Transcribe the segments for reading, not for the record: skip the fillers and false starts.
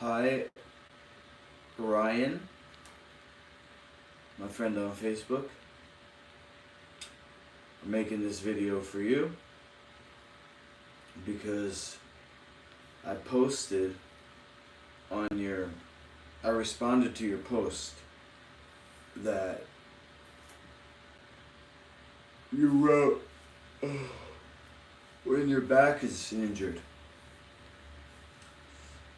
Hi, Ryan, my friend on Facebook. I'm making this video for you because I responded to your post that you wrote when your back is injured.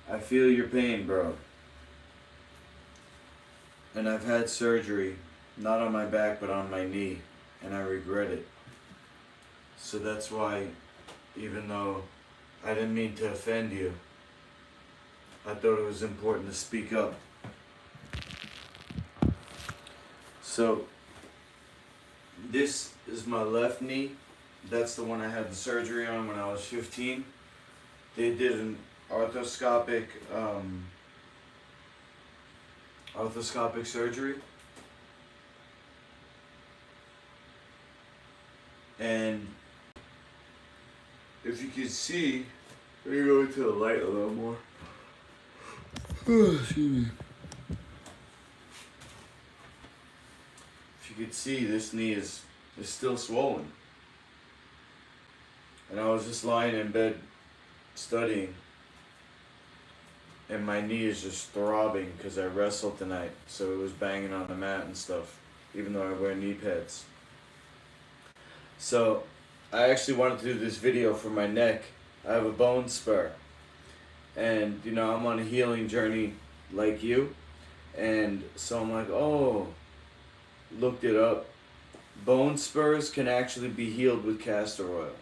I feel your pain, bro. And I've had surgery, not on my back, but on my knee, and I regret it. So that's why, even though I didn't mean to offend you, I thought it was important to speak up. So, this is my left knee. That's the one I had the surgery on when I was 15. They did an arthroscopic surgery, and if you can see, let me go into the light a little more. Excuse me. If you could see, this knee is still swollen, and I was just lying in bed studying, and my knee is just throbbing because I wrestled tonight, so it was banging on the mat and stuff, even though I wear knee pads. So I actually wanted to do this video for my neck. I have a bone spur, and you know, I'm on a healing journey like you, and so I'm like, oh, looked it up. Bone spurs can actually be healed with castor oil.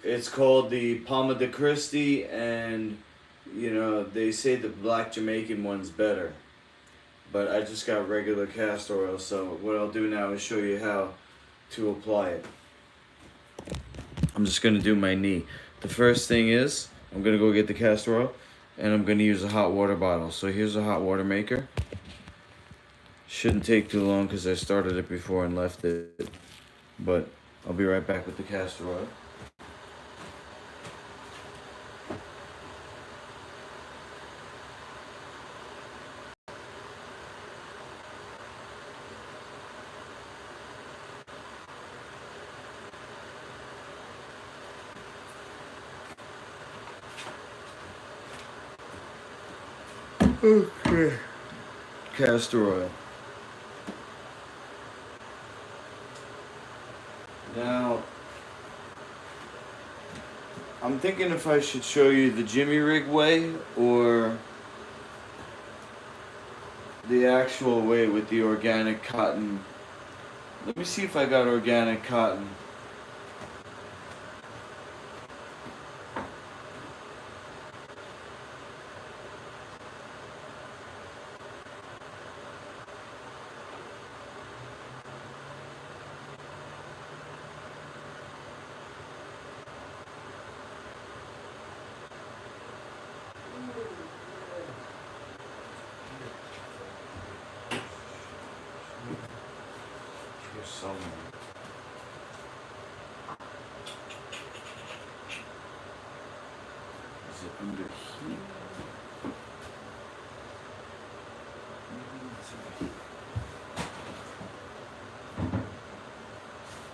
It's called the Palma de Cristi, and you know, they say the black Jamaican one's better, but I just got regular castor oil. So what I'll do now is show you how to apply it. I'm just gonna do my knee. The first thing is I'm gonna go get the castor oil, and I'm gonna use a hot water bottle. So here's a hot water maker. Shouldn't take too long because I started it before and left it, but I'll be right back with the castor oil. Okay. Castor oil. Now, I'm thinking if I should show you the Jimmy Rig way or the actual way with the organic cotton. Let me see if I got organic cotton. Here's somewhere. Is it under here?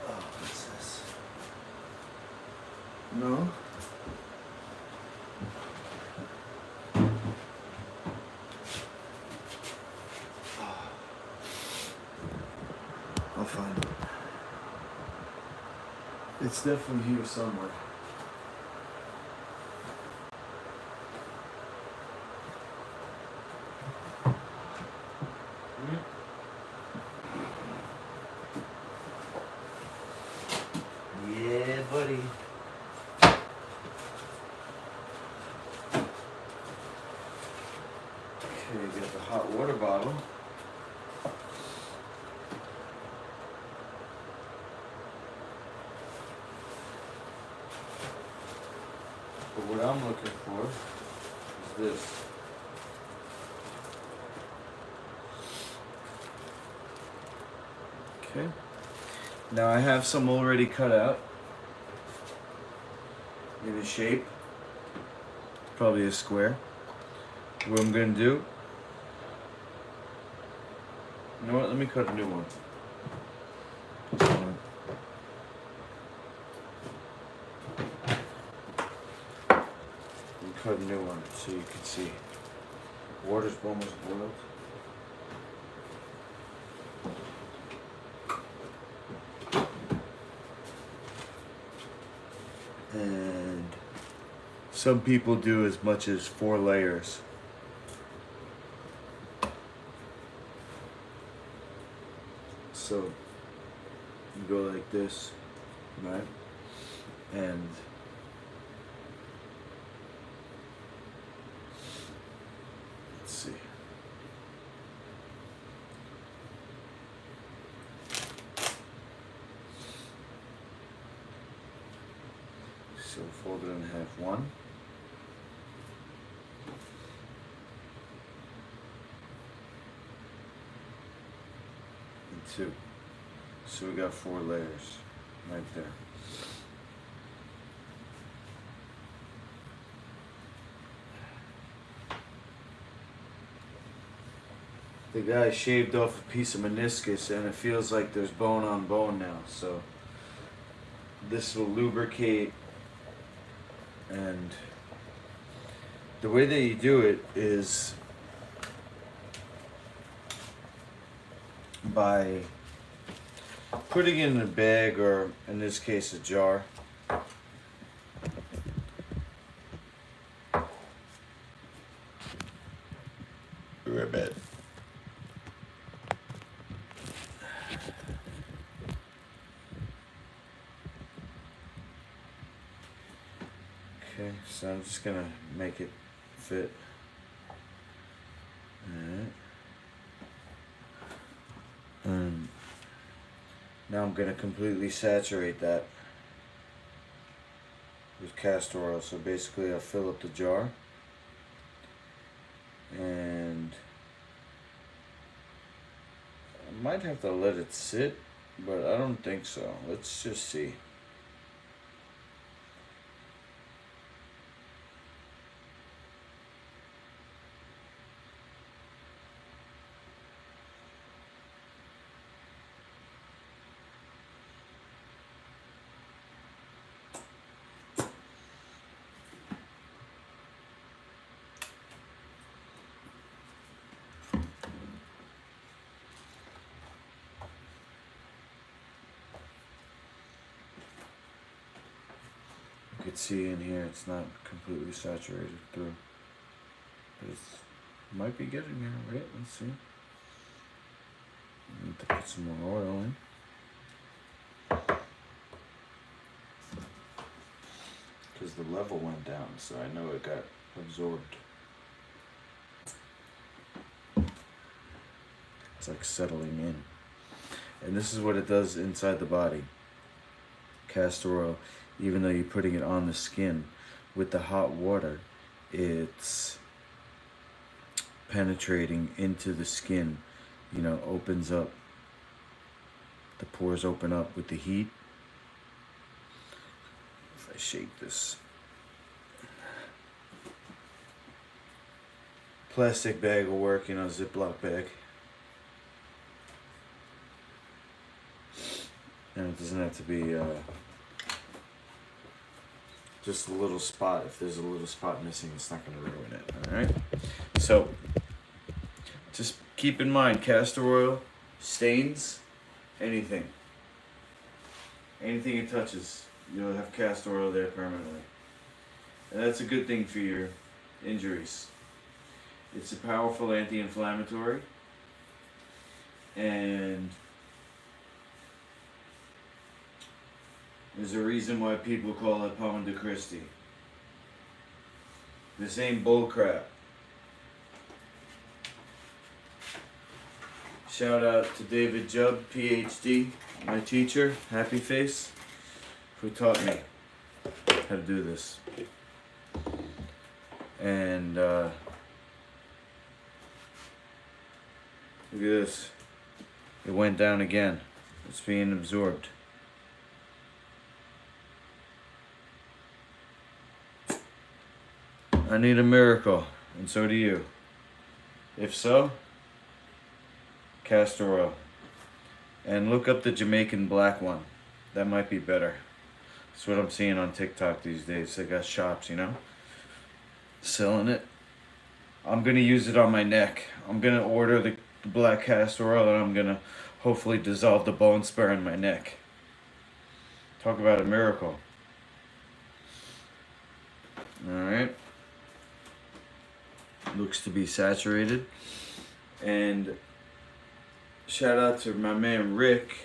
Oh, what's this? No? I'll find it. It's definitely here somewhere. Yeah, buddy. Okay, got the hot water bottle. But what I'm looking for is this. Okay. Now I have some already cut out in a shape, probably a square. What I'm gonna do, you know what, let me cut a new one. Let me cut a new one so you can see. Water's almost boiled. And some people do as much as 4 layers. So you go like this, right? And let's see. So fold it in half, 1. And 2. So we got 4 layers right there. The guy shaved off a piece of meniscus and it feels like there's bone on bone now. So this will lubricate, and the way that you do it is by putting it in a bag, or in this case a jar. Ribbit. Okay, so I'm just gonna make it fit. Alright. And now I'm gonna completely saturate that with castor oil. So basically I'll fill up the jar, and I might have to let it sit, but I don't think so. Let's just see. You can see in here it's not completely saturated through, but it might be getting there, right? Let's see. I need to put some more oil in. Because the level went down, so I know it got absorbed. It's like settling in. And this is what it does inside the body. Castor oil, even though you're putting it on the skin, with the hot water, it's penetrating into the skin, you know, opens up, the pores open up with the heat. If I shake this plastic bag will work, you know, Ziploc bag. And it doesn't have to be just a little spot. If there's a little spot missing, it's not going to ruin it. All right. So just keep in mind, castor oil stains anything. Anything it touches, you'll have castor oil there permanently. And that's a good thing for your injuries. It's a powerful anti-inflammatory, and there's a reason why people call it pomme de Christi. This ain't bull crap. Shout out to David Jubb, PhD, my teacher, Happy Face, who taught me how to do this. And look at this. It went down again. It's being absorbed. I need a miracle, and so do you. If so, castor oil. And look up the Jamaican black one. That might be better. That's what I'm seeing on TikTok these days. They got shops, you know, selling it. I'm gonna use it on my neck. I'm gonna order the black castor oil, and I'm gonna hopefully dissolve the bone spur in my neck. Talk about a miracle. Alright. Looks to be saturated. And shout out to my man Ricky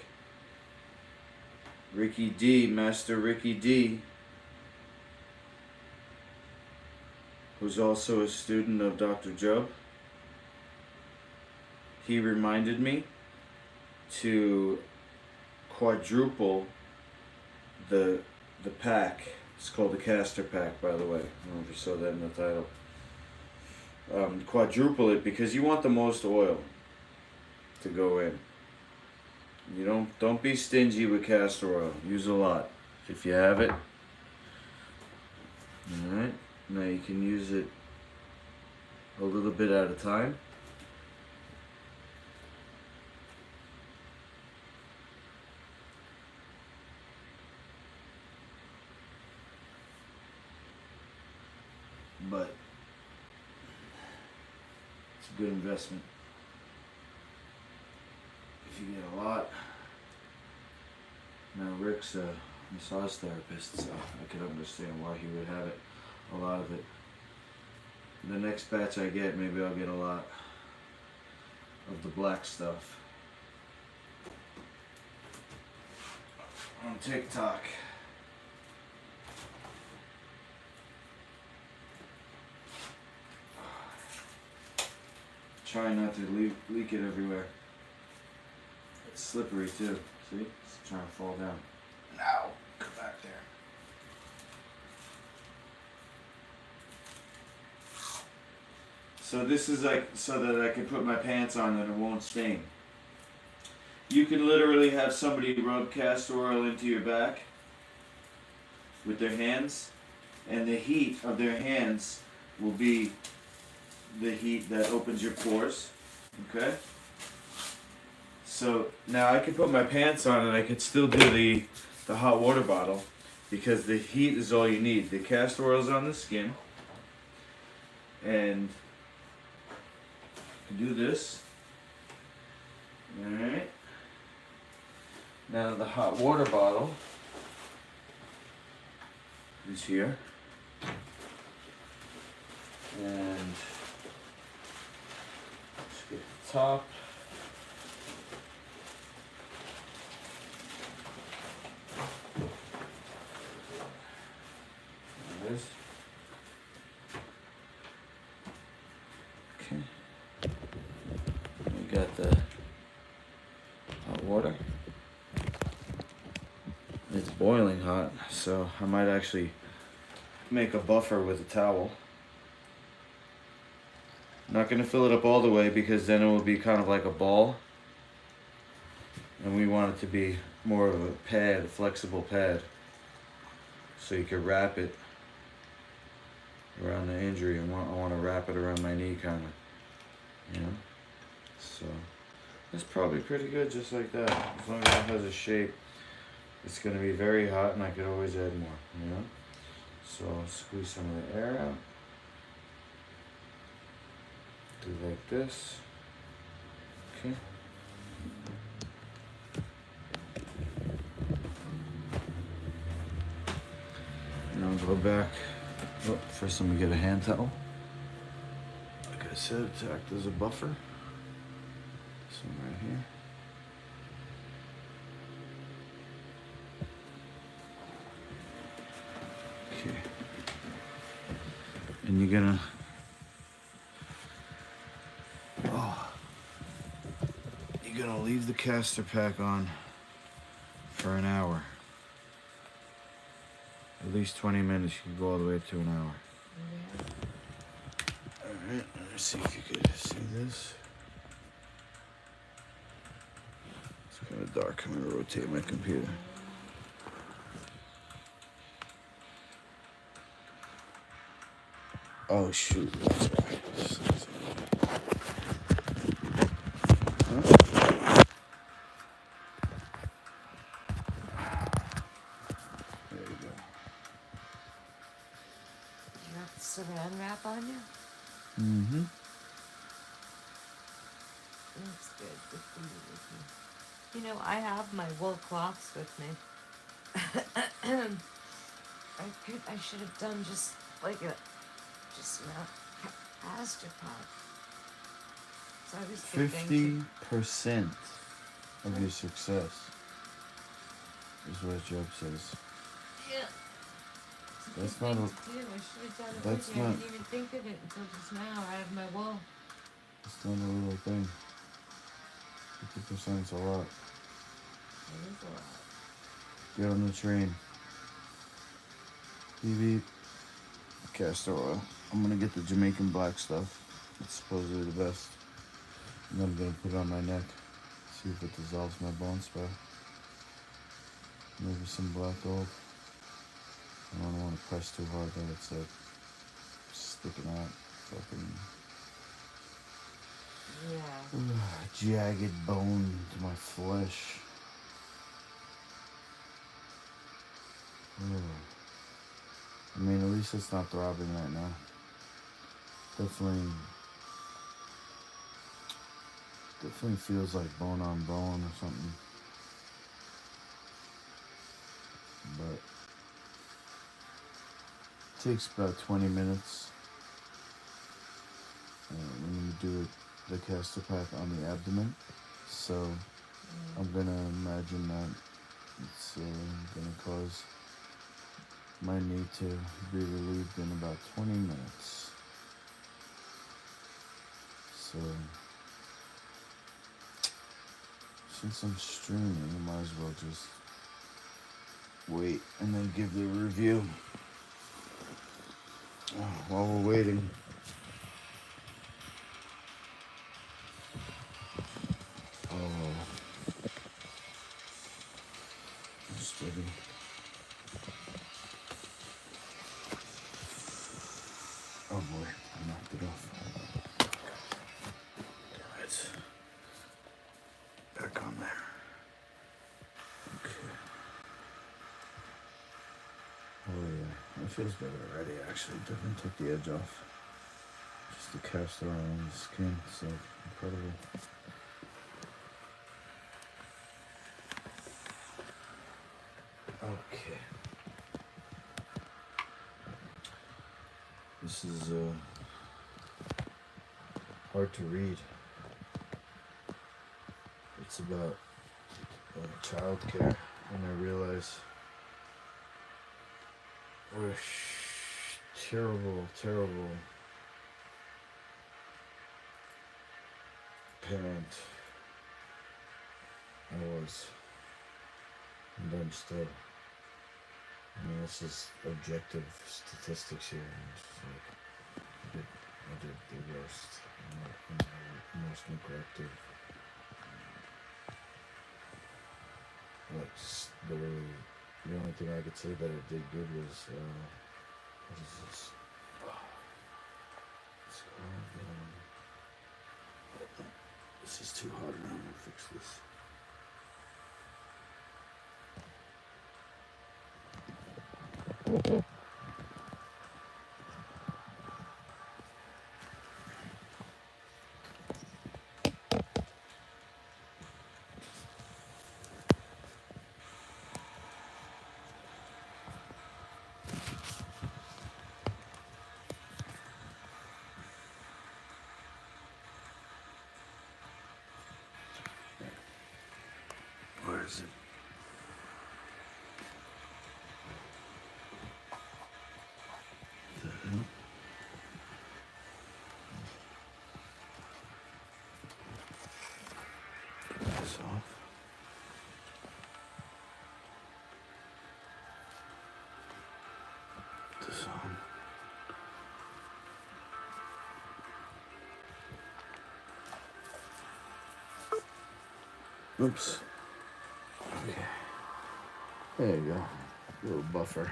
D, Master Ricky D, who's also a student of Dr. Joe. He reminded me to quadruple the pack. It's called the Castor pack, by the way. I don't know if you saw that in the title. Quadruple it because you want the most oil to go in. You don't be stingy with castor oil. Use a lot if you have it. Alright, now you can use it a little bit at a time. But it's a good investment. If you get a lot. Now Rick's a massage therapist, so I could understand why he would have it, a lot of it. The next batch I get, maybe I'll get a lot of the black stuff. On TikTok. Try not to leak it everywhere. It's slippery too. See? It's trying to fall down. Now, come back there. So this is like so that I can put my pants on and it won't stain. You can literally have somebody rub castor oil into your back with their hands, and the heat of their hands will be the heat that opens your pores. Okay? So now I can put my pants on and I could still do the hot water bottle because the heat is all you need. The castor oil is on the skin, and you do this. Alright. Now the hot water bottle is here. And let's get the top. There it is. Okay. We got the hot water. It's boiling hot, so I might actually make a buffer with a towel. I'm not going to fill it up all the way because then it will be kind of like a ball. And we want it to be more of a pad, a flexible pad. So you can wrap it around the injury. I want to wrap it around my knee kind of, you know. So it's probably pretty good just like that. As long as it has a shape. It's going to be very hot and I could always add more, you know. So I'll squeeze some of the air out. Do like this. Okay. And I'll go back. Oh, first let me get a hand towel. Like I said, to act as a buffer. This one right here. Okay. And you're gonna leave the castor pack on for an hour. At least 20 minutes. You can go all the way to an hour. Alright, let's see if you could see this. It's kind of dark. I'm gonna rotate my computer. Oh shoot, that's right. There you go. You got the saran wrap on you? Mm-hmm. That's good. Good for you, Ricky. You know, I have my wool cloths with me. I should have done just like a Castor pot. So I was thinking 50% of your success is what Job says. yeah. That's not a. I should have done it That's with you. I not. didn't even think of it until just now. I have my wool. It's not a little thing. 50% is a lot. It is a lot. Get on the train. Beep beep. Castor oil. I'm gonna get the Jamaican black stuff. It's supposedly the best. And then I'm gonna put it on my neck. See if it dissolves my bone spur. Maybe some black gold. I don't want to press too hard that it's like sticking out. Fucking Yeah. jagged bone to my flesh. I mean, at least it's not throbbing right now. Definitely feels like bone on bone or something. But it takes about 20 minutes when you do the Castor pack on the abdomen. So I'm gonna imagine that it's gonna cause my knee to be relieved in about 20 minutes. So since I'm streaming, I might as well just wait and then give the review. While we're waiting, steady. Oh boy, I knocked it off. Damn it. Back on there. Okay. Oh yeah, it feels better already actually. Definitely took the edge off. Just the castor oil on the skin, so incredible. Okay. This is hard to read. It's about childcare, and I realize what a terrible parent I was, and I'm still. I mean, this is objective statistics here. And it's just like, I did the worst, and the most neglected. Like, the only thing I could say that I did good was, what is this? It's called, this is too hard, I'm gonna fix this. Where is it? The hell? This off. This on. Oops. Okay. There you go. A little buffer.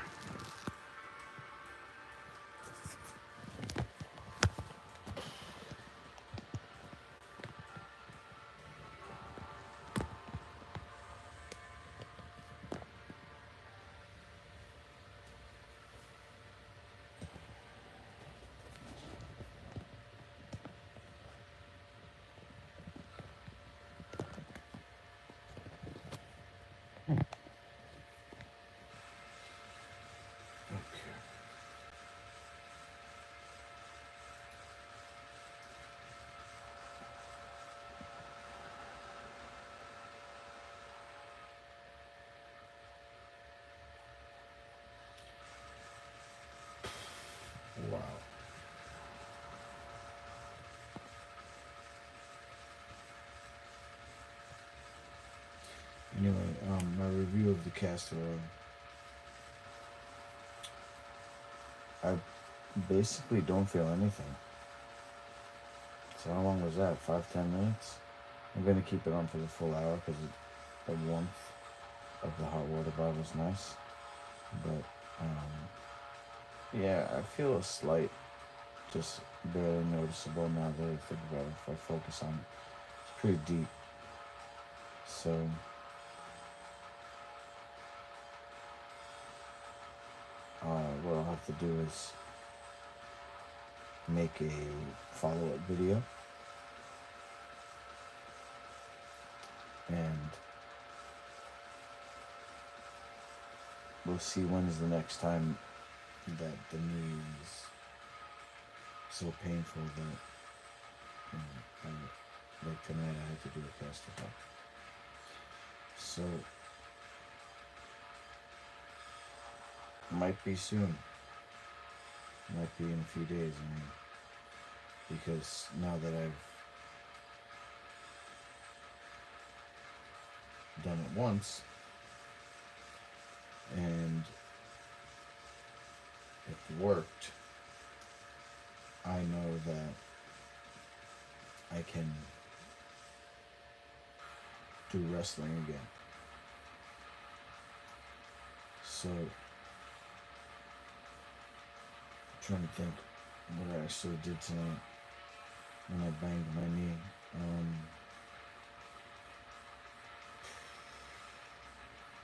Wow. Anyway, my review of the castor oil. I basically don't feel anything. So how long was that? 5-10 minutes? I'm gonna keep it on for the full hour because the warmth of the hot water bottle is nice. But yeah, I feel a slight, just barely noticeable now that I think about it. If I focus on it, it's pretty deep. So what I'll have to do is make a follow-up video, and we'll see when's the next time that the knee is so painful that like tonight I had to do a Castor back. So might be soon. Might be in a few days. I mean, because now that I've done it once and it worked, I know that I can do wrestling again. So I'm trying to think what I actually did tonight when I banged my knee.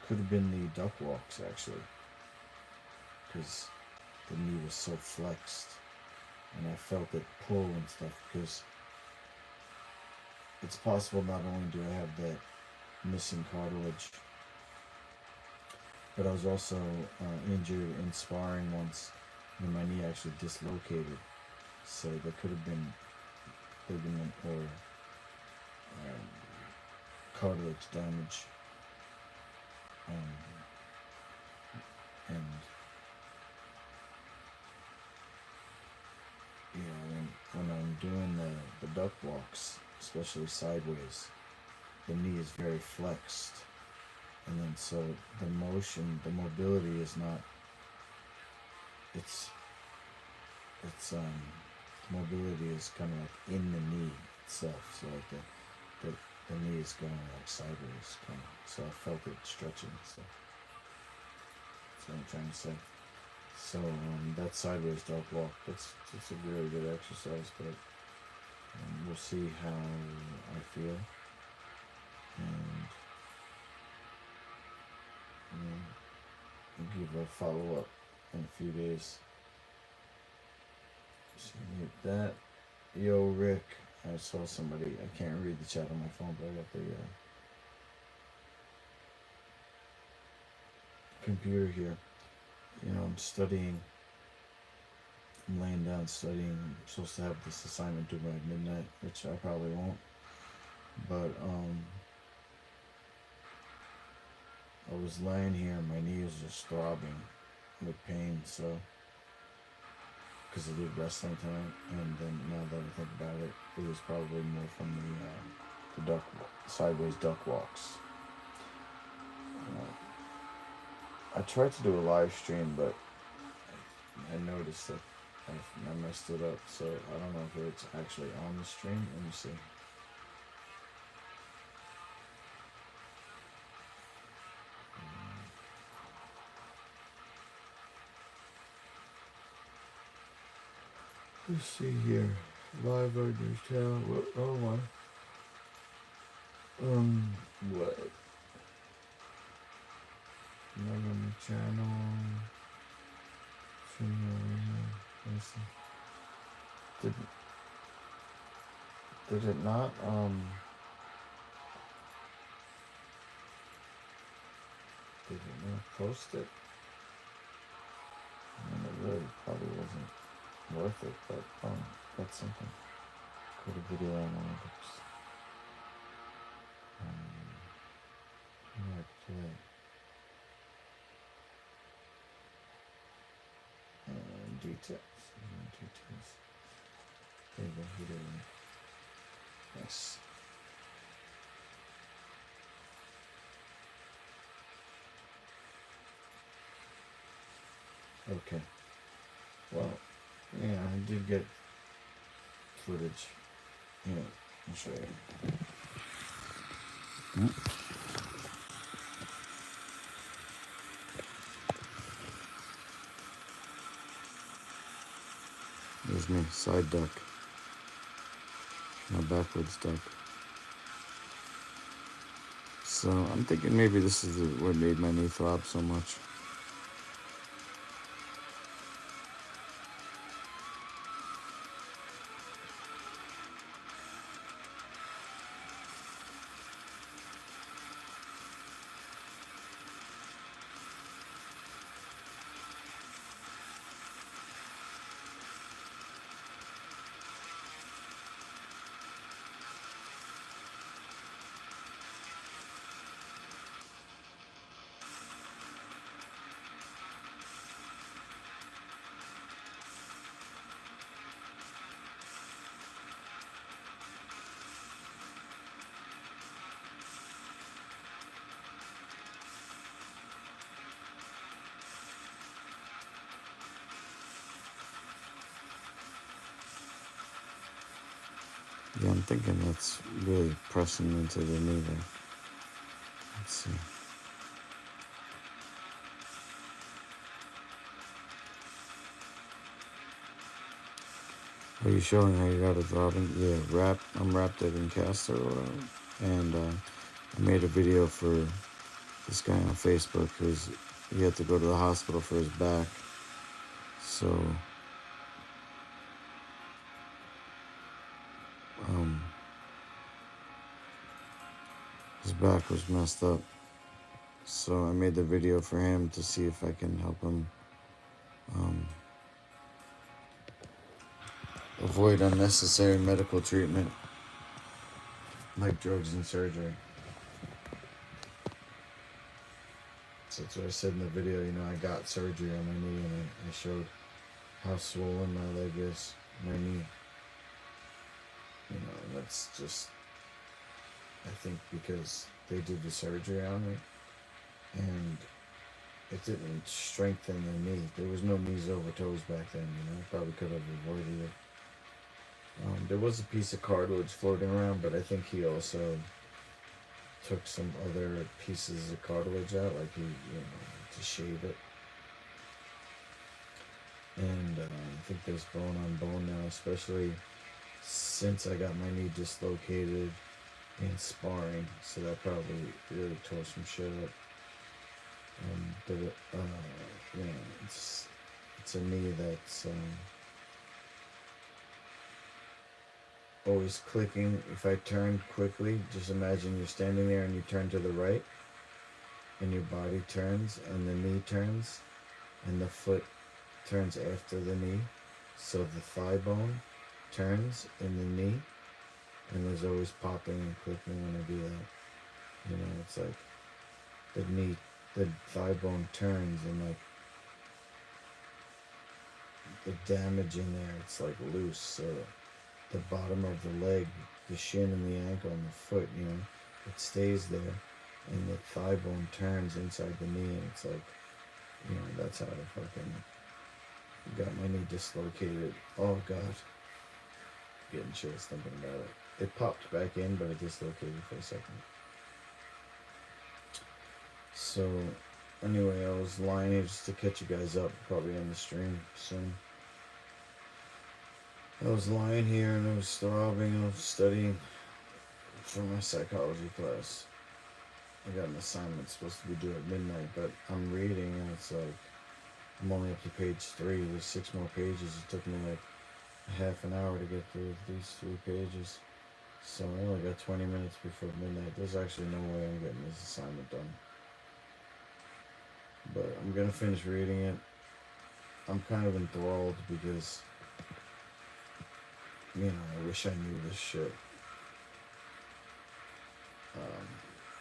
Could have been the duck walks actually, because the knee was so flexed and I felt it pull and stuff, because it's possible not only do I have that missing cartilage, but I was also injured in sparring once when my knee actually dislocated. So there could have been ligament or cartilage damage. And yeah, when I'm doing the duck walks, especially sideways, the knee is very flexed, and then so the motion, the mobility is not. It's mobility is kind of like in the knee itself. So like the knee is going like sideways, kind of. So I felt it stretching. So that's what I'm trying to say. So that sideways dog walk, that's a really good exercise, but we'll see how I feel, and I'll give a follow up in a few days. So hit that. Yo, Rick, I saw somebody. I can't read the chat on my phone, but I got the computer here. I'm studying. I'm laying down studying. I'm supposed to have this assignment due by midnight, which I probably won't. But I was laying here and my knee was just throbbing with pain. So, because I did wrestling tonight, and then now that I think about it, it was probably more from the sideways duck walks. I tried to do a live stream, but I noticed that I messed it up, so I don't know if it's actually on the stream. Let me see. Let's see here. Live on your channel. Oh my. What? Live on the channel. Let's see. Did it not? Did it not post it? I mean, it really probably wasn't worth it, but that's something. Go to video analytics. Yeah, play. Details. Details. There you go, video. Yes. Okay. Well, yeah, I did get footage. Here, I'll show you. There's me, side duck. My backwards duck. So I'm thinking maybe this is what made my knee throb so much. Yeah, I'm thinking that's really pressing into the knee there. Let's see. Are you showing how you got it throbbing? Yeah, I'm wrapped it in castor oil. And I made a video for this guy on Facebook who's he had to go to the hospital for his back. So his back was messed up. So I made the video for him to see if I can help him avoid unnecessary medical treatment like drugs and surgery. So that's what I said in the video. I got surgery on my knee, and I showed how swollen my leg is, my knee. And that's just, I think, because they did the surgery on me, and it didn't strengthen the knee. There was no knees over toes back then, I probably could have avoided it. There was a piece of cartilage floating around, but I think he also took some other pieces of cartilage out, like to shave it. And I think there's bone on bone now, especially since I got my knee dislocated in sparring. So that probably really tore some shit up. But it's a knee that's always clicking. If I turn quickly, just imagine you're standing there and you turn to the right, and your body turns, and the knee turns, and the foot turns after the knee. So the thigh bone turns in the knee, and there's always popping and clicking when I do that. It's like the thigh bone turns, and like the damage in there, it's like loose. So the bottom of the leg, the shin and the ankle and the foot, it stays there, and the thigh bone turns inside the knee, and it's like, that's how I fucking got my knee dislocated. Oh God, getting chills thinking about it. It popped back in, but it dislocated for a second. So anyway, I was lying here just to catch you guys up, probably on the stream soon. I was lying here and I was throbbing. I was studying for my psychology class. I got an assignment supposed to be due at midnight, but I'm reading and it's like I'm only up to page 3. There's 6 more pages. It took me like a half an hour to get through these 3 pages. So I only got 20 minutes before midnight. There's actually no way I'm getting this assignment done. But I'm gonna finish reading it. I'm kind of enthralled because, I wish I knew this shit. Um,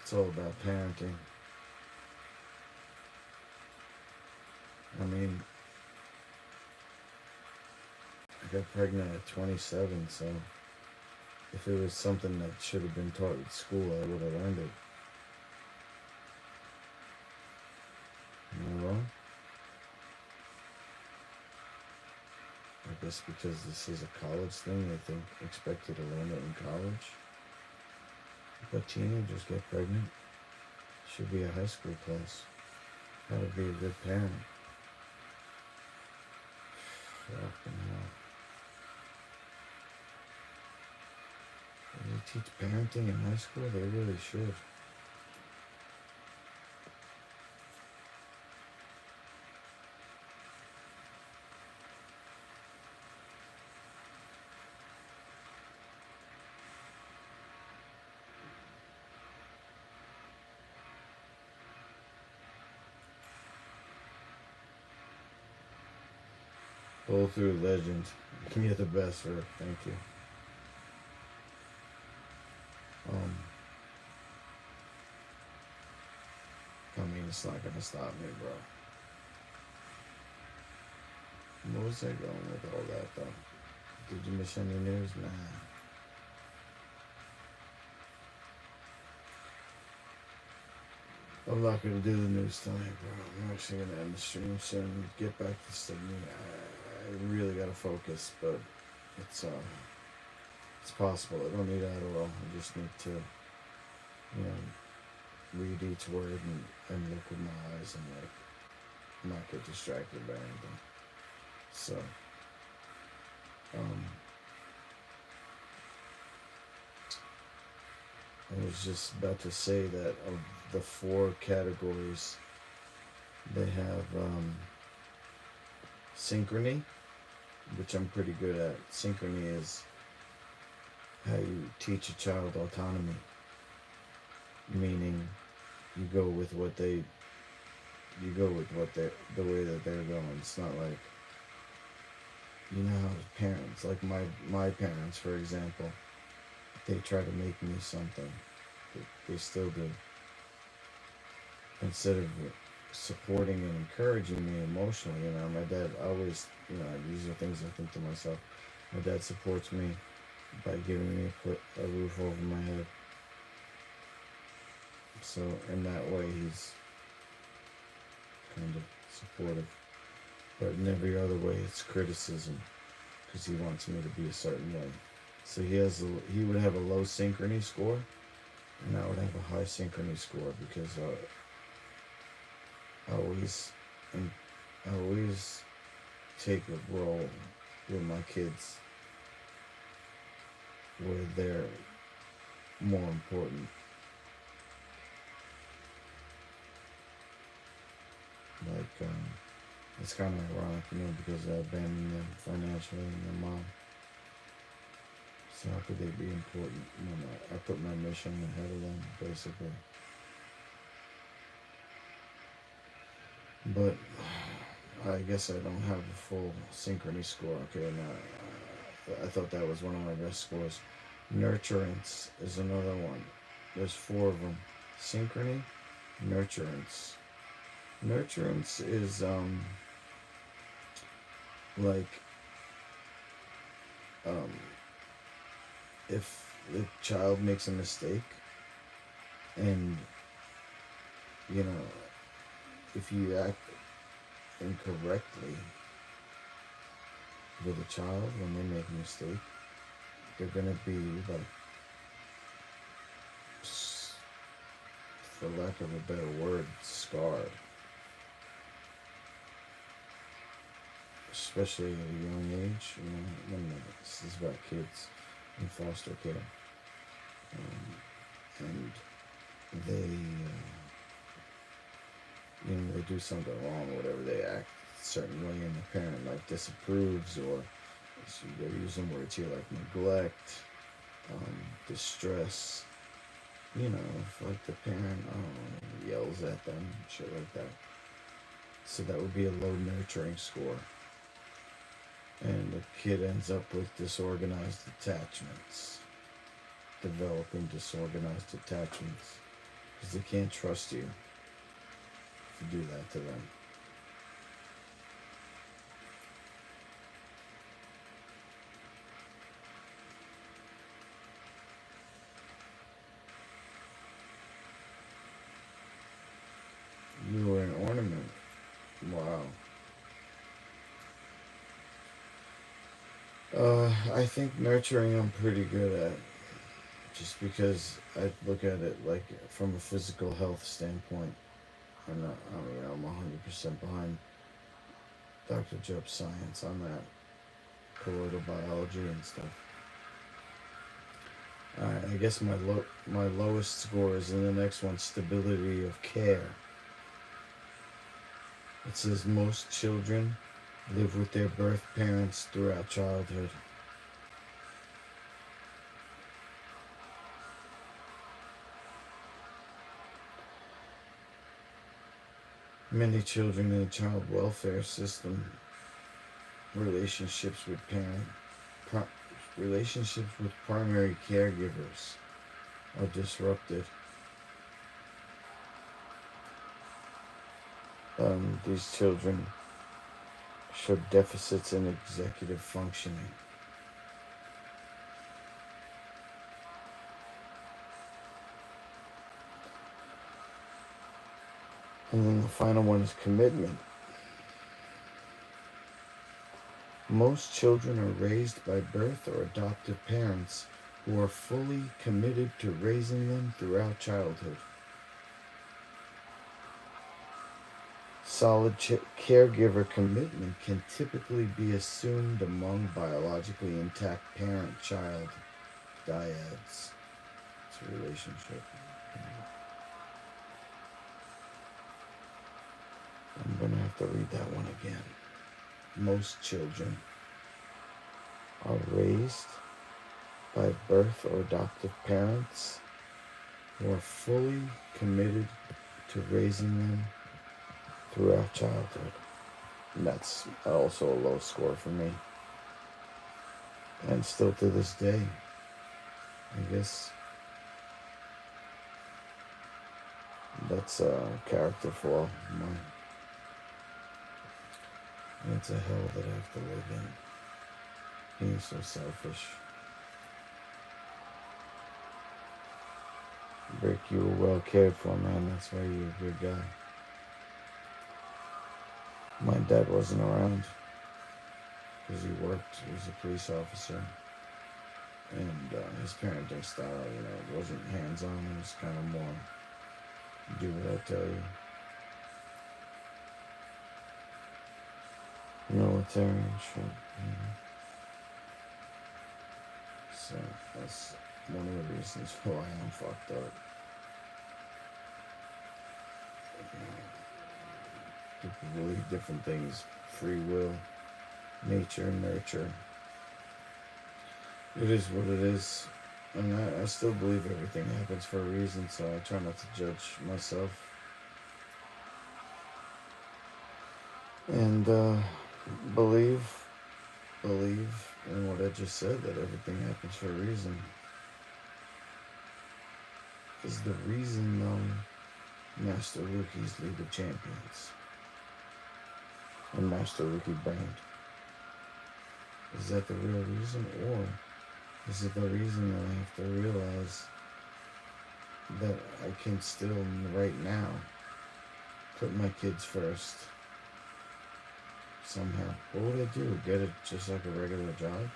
it's all about parenting. I mean, I got pregnant at 27, so if it was something that should have been taught at school, I would have learned it. Am I wrong? I guess because this is a college thing, they expect you to learn it in college. But teenagers get pregnant. Should be a high school class. How to be a good parent. Fucking hell. They teach parenting in high school? They really should. Pull through legend. You're the best, Rick. Thank you. I mean, it's not gonna stop me, bro. What was I going with all that, though? Did you miss any news? Nah. I'm not gonna do the news tonight, bro. I'm actually gonna end the stream soon. Get back to Sydney. I really gotta focus, but it's possible. I don't need Adderall. I just need to, read each word and look with my eyes and not get distracted by anything. So, I was just about to say that of the 4 categories, they have synchrony, which I'm pretty good at. Synchrony is how you teach a child autonomy, meaning you go with the way that they're going. It's not like, how parents, like my parents, for example, they try to make me something. They still do. Instead of supporting and encouraging me emotionally, my dad always, these are things I think to myself. My dad supports me by giving me a roof over my head. So in that way, he's kind of supportive. But in every other way, it's criticism, because he wants me to be a certain way. So he would have a low synchrony score, and I would have a high synchrony score, because I always take a role with my kids where they're more important. Like, it's kind of ironic, because I abandoned them financially and their mom. So how could they be important when I put my mission ahead of them, basically? But I guess I don't have a full synchrony score. Okay, now I thought that was one of my best scores. Nurturance is another one. There's 4 of them. Synchrony, nurturance. Nurturance is like if the child makes a mistake, and if you act incorrectly with a child when they make a mistake, they're gonna be like, for lack of a better word, scarred. especially at a young age. When this is about kids in foster care, and they, they do something wrong or whatever, they act a certain way, and the parent like disapproves, or they're using words here like neglect, distress. If like the parent, I don't know, yells at them, shit like that. So that would be a low nurturing score. And the kid ends up with disorganized attachments, developing disorganized attachments, because they can't trust you if you do that to them. You were an ornament. Wow. I think nurturing I'm pretty good at, just because I look at it like from a physical health standpoint. I'm 100% behind Dr. Jupp's science on that, colloidal biology and stuff. Alright, I guess my lowest score is in the next one, stability of care. It says most children live with their birth parents throughout childhood. Many children in the child welfare system, relationships with relationships with primary caregivers are disrupted. These children show deficits in executive functioning. And then the final one is commitment. Most children are raised by birth or adoptive parents who are fully committed to raising them throughout childhood. Solid caregiver commitment can typically be assumed among biologically intact parent-child dyads. It's a relationship. I'm going to have to read that one again. Most children are raised by birth or adoptive parents who are fully committed to raising them throughout childhood. And that's also a low score for me. And still to this day, I guess that's a character flaw of mine. And it's a hell that I have to live in. Being so selfish. Rick, you were well cared for, man. That's why you're a good guy. My dad wasn't around because he worked. He was a police officer. And his parenting style, it wasn't hands-on. It was kind of more do what I tell you. Military and shit. So that's one of the reasons why I'm fucked up. People believe different things. Free will, nature, nurture. It is what it is. And I still believe everything happens for a reason, so I try not to judge myself. And believe in what I just said, that everything happens for a reason. Is the reason Master Rookie's League of Champions and Master Rookie Brand. Is that the real reason, or is it the reason that I have to realize that I can still, right now, put my kids first somehow? What would I do? Get it just like a regular job?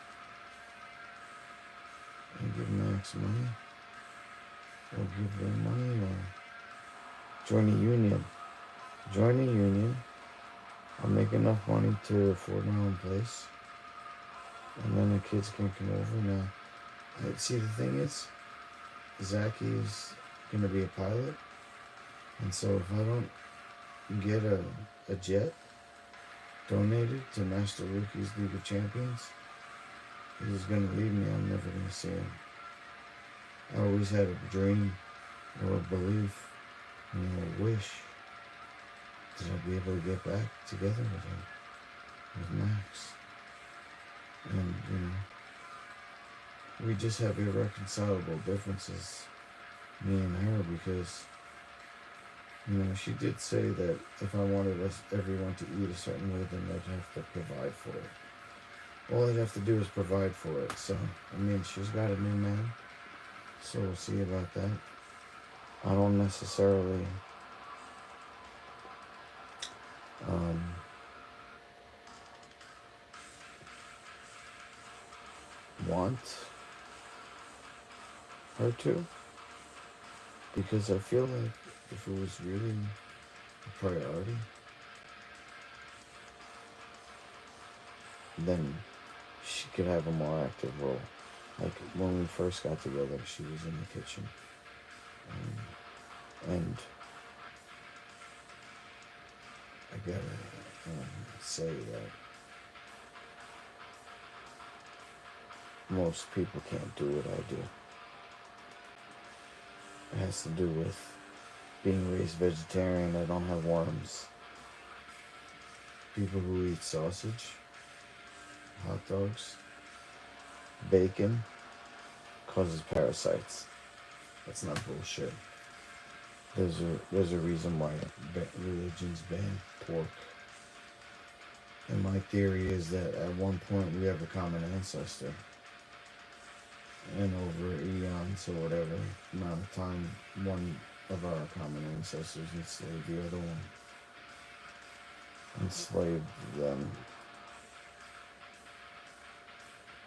And give Max money? Or give them money? Or join a union? Join a union I'll make enough money to afford my own place, and then the kids can come over. Now, see, the thing is, Zachy is gonna be a pilot, and so if I don't get a jet donated to Master Rookie's League of Champions, he's gonna leave me. I'm never gonna see him. I always had a dream or a belief, a wish that I'd be able to get back together with him, with Max. And, we just have irreconcilable differences, me and her, because, she did say that if I wanted everyone to eat a certain way, then I'd have to provide for it. All I'd have to do is provide for it. So, she's got a new man, so we'll see about that. I don't necessarily want her to, because I feel like if it was really a priority, then she could have a more active role. Like when we first got together, she was in the kitchen, and I gotta say that most people can't do what I do. It has to do with being raised vegetarian. I don't have worms. People who eat sausage, hot dogs, bacon, causes parasites. That's not bullshit. There's a reason why religions ban pork. And my theory is that at one point we have a common ancestor. And over eons or whatever amount of time, one of our common ancestors enslaved the other one. Enslaved them.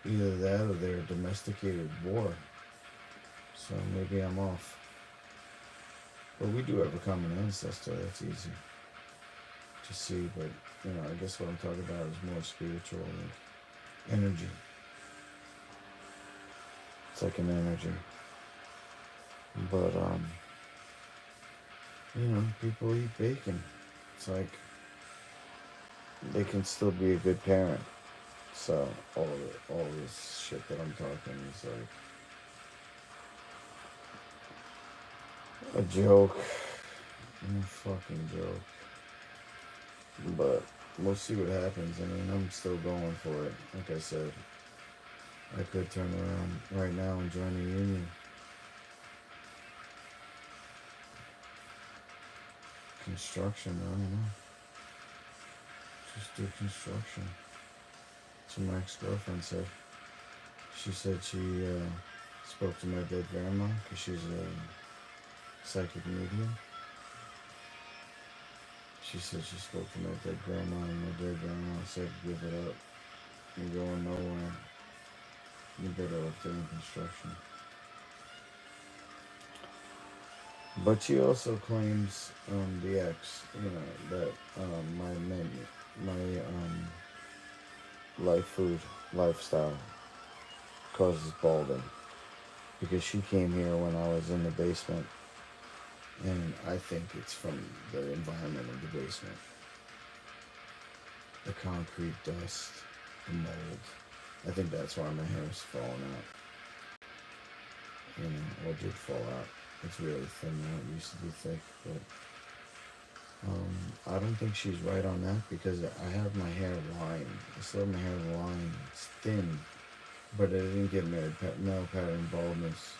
Either that or they're domesticated war. So maybe I'm off. But we do have a common ancestor, that's easy to see, but I guess what I'm talking about is more spiritual, like energy. It's like an energy. But people eat bacon. It's like they can still be a good parent. So all this shit that I'm talking is like a joke. A fucking joke. But we'll see what happens. I'm still going for it. Like I said, I could turn around right now and join a union. Construction, I don't know. Just do construction. That's what my ex-girlfriend said. She said she spoke to my dead grandma because she's a psychic medium. She said she spoke to my dead grandma, and my dead grandma said, "Give it up. You're going nowhere. You're better off doing construction." But she also claims, the ex, that my lifestyle causes balding, because she came here when I was in the basement, and I think it's from the environment of the basement. The concrete dust, the mold. I think that's why my hair is falling out. Or did fall out. It's really thin now. It used to be thick, but I don't think she's right on that, because I have my hair lined. I still have my hair lined. It's thin, but I didn't get male pattern baldness.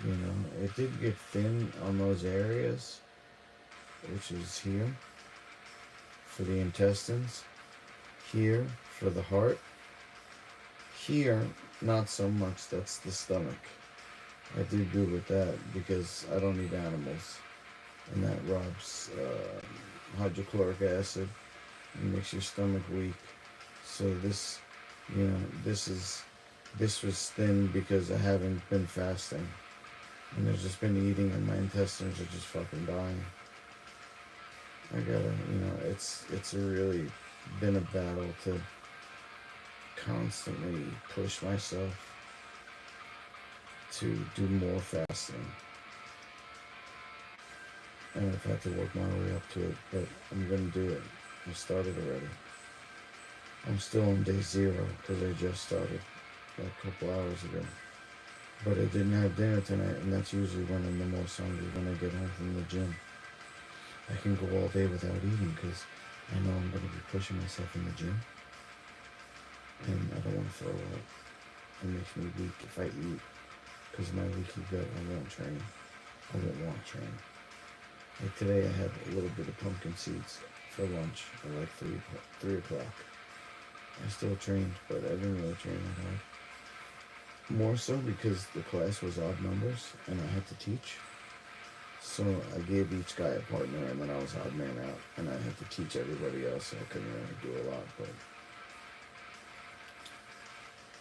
It did get thin on those areas, which is here for the intestines, here for the heart, here not so much. That's the stomach. I do good with that because I don't eat animals, and that robs hydrochloric acid and makes your stomach weak. So this was thin because I haven't been fasting, and I've just been eating, and my intestines are just fucking dying. I gotta, it's really been a battle to constantly push myself to do more fasting. And I've had to work my way up to it, but I'm gonna do it. I started already. I'm still on day 0 because I just started like a couple hours ago. But I didn't have dinner tonight, and that's usually when I'm the most hungry, when I get home from the gym. I can go all day without eating because I know I'm going to be pushing myself in the gym, and I don't want to throw up. It makes me weak if I eat, because my leaky gut, I won't train. I won't want to train. Like today, I had a little bit of pumpkin seeds for lunch at like 3 o'clock. I still trained, but I didn't really train that hard. More so because the class was odd numbers and I had to teach. So I gave each guy a partner, and then I was odd man out, and I had to teach everybody else, so I couldn't really do a lot, but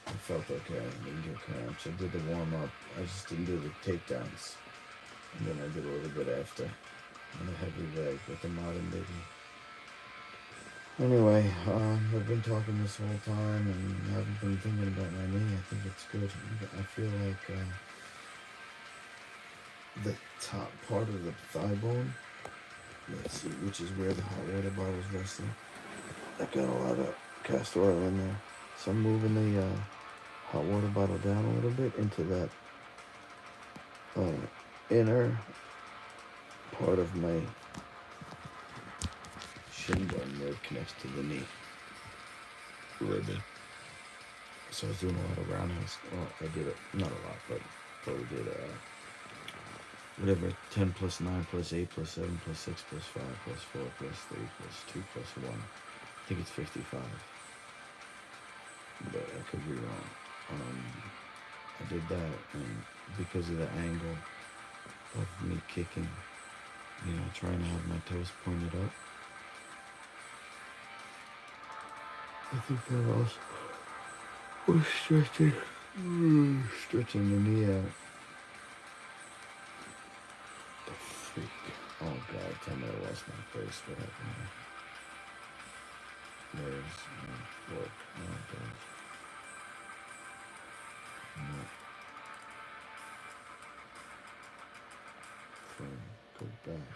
I felt okay. I didn't get cramps. I did the warm up. I just didn't do the takedowns. And then I did a little bit after on a heavy leg with the modern baby. Anyway, I've been talking this whole time and haven't been thinking about my knee. I think it's good. I feel like the top part of the thigh bone, let's see, which is where the hot water bottle is resting. I got a lot of castor oil in there. So I'm moving the hot water bottle down a little bit into that inner part of my shin bone where it connects to the knee ribbon. So I was doing a lot of roundhouse. Well, I did it, not a lot, but probably did whatever, 10 plus 9 plus 8 plus 7 plus 6 plus 5 plus 4 plus 3 plus 2 plus 1. I think it's 55. But I could be wrong. I did that, and because of the angle of me kicking, trying to have my toes pointed up, I think that also was stretching the knee out. The freak. Oh God, tell me I lost my place. What happened here? Where's my work? Oh God. No. Go back.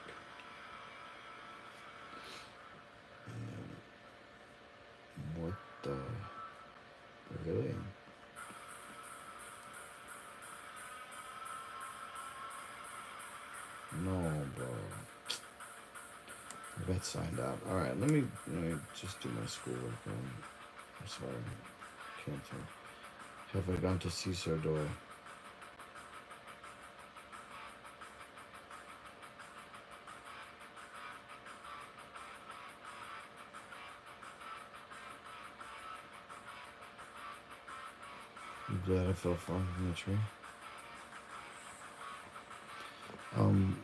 And then, what the? Really? No, bro. I got signed out. All right, let me just do my schoolwork. I'm sorry, can't tell. Have I gone to Castor Doyle? I'm glad I fell far from the tree.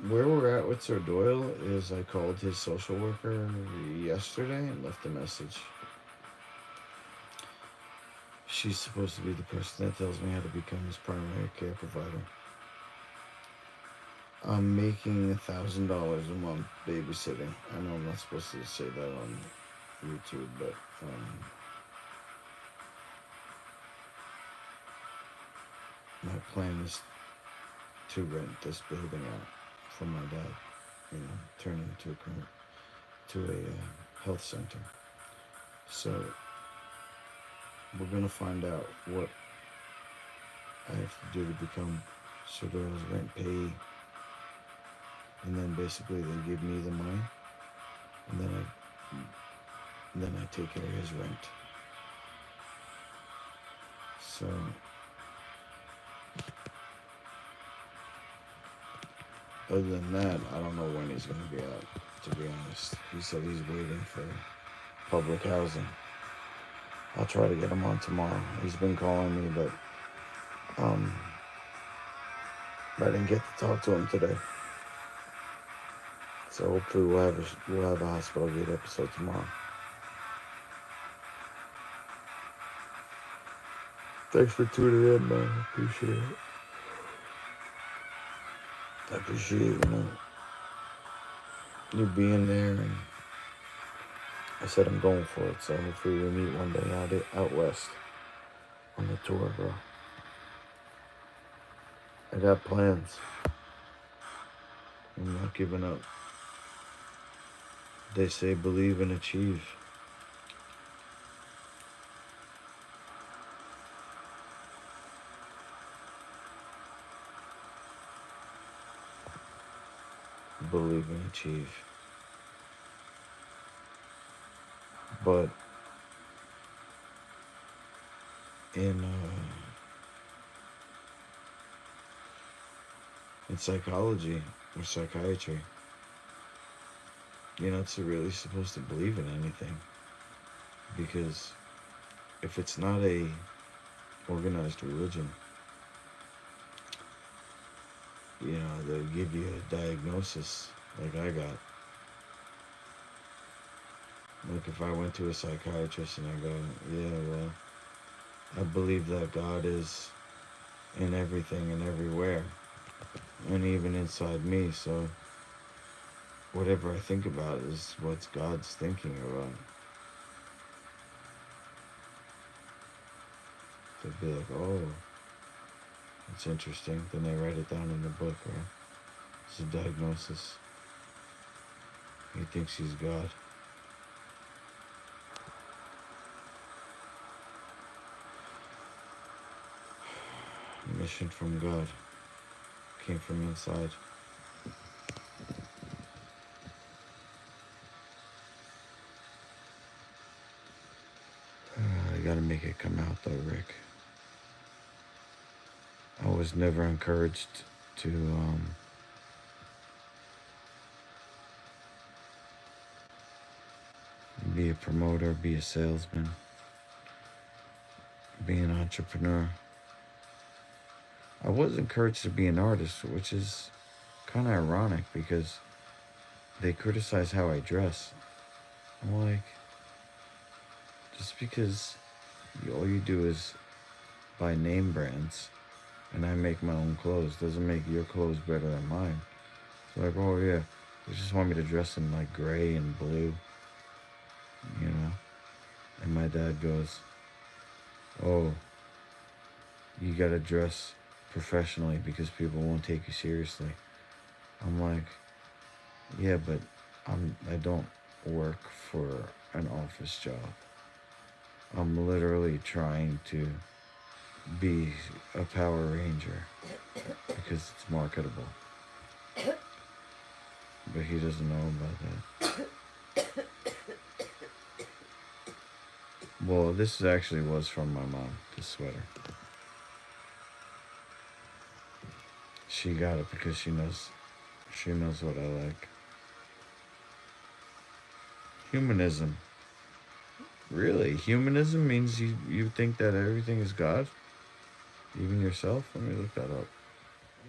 Where we're at with Sir Doyle is I called his social worker yesterday and left a message. She's supposed to be the person that tells me how to become his primary care provider. I'm making $1,000 a month babysitting. I know I'm not supposed to say that on YouTube, but my plan is to rent this building out from my dad, turn it into a health center. So we're gonna find out what I have to do to become Sir Doyle's rent payee, and then basically they give me the money, and then I take care of his rent. So other than that, I don't know when he's gonna be out, to be honest. He said he's waiting for public housing. I'll try to get him on tomorrow. He's been calling me, but I didn't get to talk to him today. So hopefully we'll have a hospital gate episode tomorrow. Thanks for tuning in, man. Appreciate it. I appreciate, you being there, and I said I'm going for it. So hopefully we meet one day out west on the tour, bro. I got plans. I'm not giving up. They say believe and achieve. Believe and achieve. But in psychology or psychiatry, you're not really supposed to believe in anything, because if it's not a organized religion, they'll give you a diagnosis like I got. Like if I went to a psychiatrist and I go, yeah, well, I believe that God is in everything and everywhere, and even inside me, so whatever I think about is what God's thinking about. They'd be like, oh, it's interesting. Then they write it down in the book, right? It's a diagnosis. He thinks he's God. Mission from God. Came from inside. I gotta make it come out though, Rick. I was never encouraged to be a promoter, be a salesman, be an entrepreneur. I was encouraged to be an artist, which is kind of ironic because they criticize how I dress. I'm like, just because all you do is buy name brands and I make my own clothes doesn't make your clothes better than mine. It's like, oh yeah, they just want me to dress in like gray and blue, you know? And my dad goes, oh, you gotta dress professionally because people won't take you seriously. I'm like, yeah, but I don't work for an office job. I'm literally trying to be a Power Ranger because it's marketable. But he doesn't know about that. Well, this actually was from my mom, this sweater. She got it because she knows what I like. Humanism. Really? Humanism means you think that everything is God? Even yourself? Let me look that up.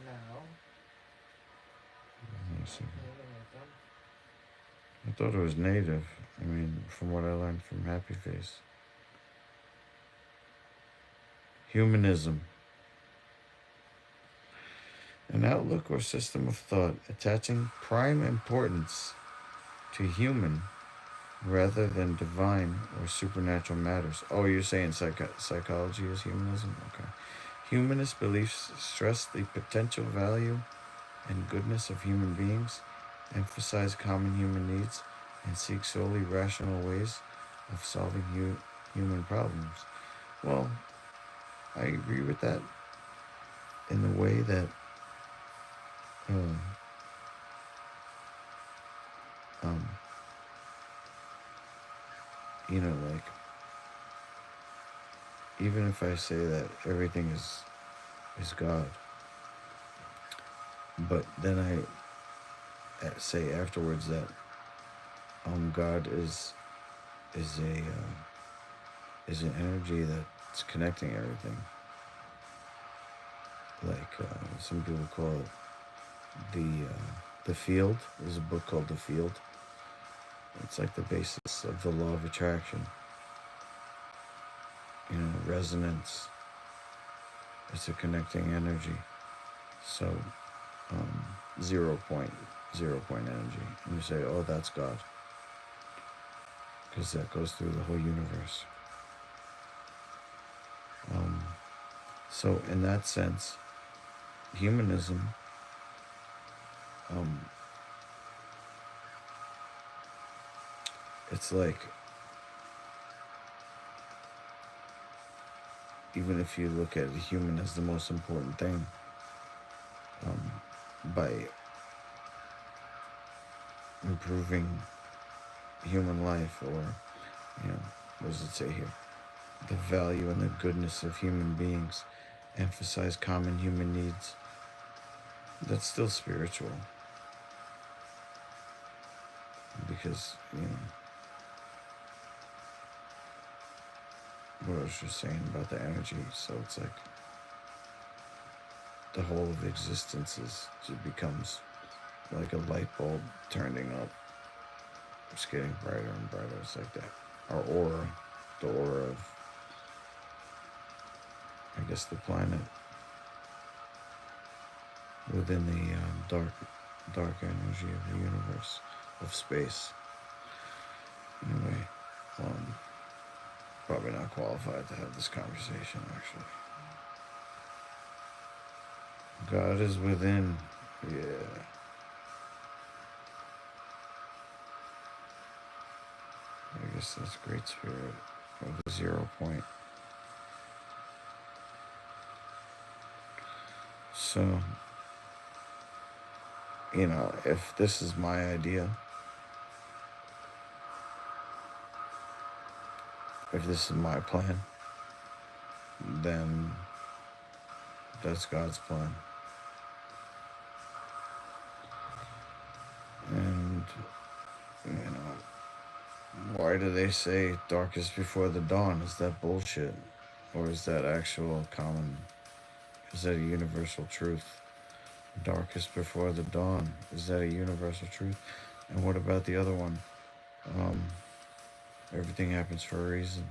No. I thought it was native. I mean, from what I learned from Happy Face. Humanism. An outlook or system of thought attaching prime importance to human rather than divine or supernatural matters. Oh, you're saying psychology is humanism? Okay. Humanist beliefs stress the potential value and goodness of human beings, emphasize common human needs, and seek solely rational ways of solving human problems. Well, I agree with that in the way that um, like, even if I say that everything is God, but then I say afterwards that God is an energy that's connecting everything. Like some people call it the field. There's a book called The Field. It's like the basis of the law of attraction. Resonance. It's a connecting energy. So 0 point 0 point energy, and you say, oh, that's God, because that goes through the whole universe. So in that sense, humanism, um, it's like, even if you look at a human as the most important thing, um, by improving human life, or, what does it say here? The value and the goodness of human beings, emphasize common human needs. That's still spiritual, because, what I was just saying about the energy. So it's like the whole of existence it becomes like a light bulb turning up. It's getting brighter and brighter. It's like that. Our aura, the aura of, I guess, the planet within the dark energy of the universe, of space. Anyway, probably not qualified to have this conversation, actually. God is within. Yeah. I guess that's Great Spirit, or the 0 point. So, if this is my idea, if this is my plan, then that's God's plan. And, why do they say darkest before the dawn? Is that bullshit? Or is that actual common? Is that a universal truth? Darkest before the dawn. Is that a universal truth? And what about the other one? Everything happens for a reason.